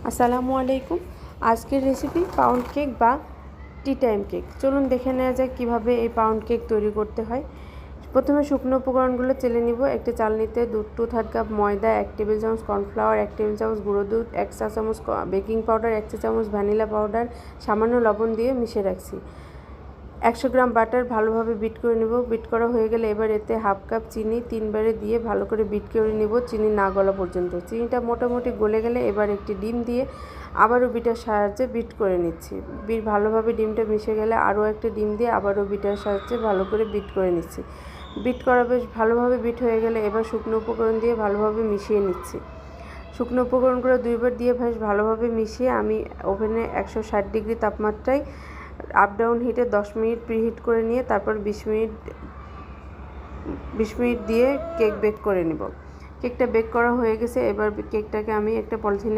আসসালামু আলাইকুম। আজকের রেসিপি পাউন্ড কেক বা টি টাইম কেক। চলুন দেখে নেওয়া যাক কীভাবে এই পাউন্ড কেক তৈরি করতে হয়। প্রথমে শুকনো উপকরণগুলো চেলে নিব। একটা চালনিতে 2/3 কাপ ময়দা, 1 টেবিল চামচ কর্নফ্লাওয়ার, 1 টেবিল চামচ গুঁড়ো দুধ, 1 চা চামচ বেকিং পাউডার, 1 চা চামচ ভ্যানিলা পাউডার, সামান্য লবণ দিয়ে মিশিয়ে রাখছি। 100 গ্রাম বাটার ভালোভাবে বিট করে নেব। বিট করা হয়ে গেলে এবার এতে 1/2 কাপ চিনি 3 বারে দিয়ে ভালো করে বিট করে নেব, চিনি না গলা পর্যন্ত। চিনিটা মোটামুটি গলে গেলে এবার একটি ডিম দিয়ে আবারও বিটার সাহায্যে বিট করে নিচ্ছি। ভালোভাবে ডিমটা মিশে গেলে আরও একটা ডিম দিয়ে আবারও বিটার সাহায্যে ভালো করে বিট করে নিচ্ছি। বিট করা বেশ ভালোভাবে বিট হয়ে গেলে এবার শুকনো উপকরণ দিয়ে ভালোভাবে মিশিয়ে নিচ্ছি। শুকনো উপকরণগুলো 2 বার দিয়ে বেশ ভালোভাবে মিশিয়ে আমি ওভেনে 160 ডিগ্রি তাপমাত্রায় আপ ডাউন হিটে 10 মিনিট প্রিহিট করে নিয়ে তারপর 20 মিনিট দিয়ে কেক বেক করে নেব। কেকটা বেক করা হয়ে গেছে। এবার কেকটাকে আমি একটা পলিথিনে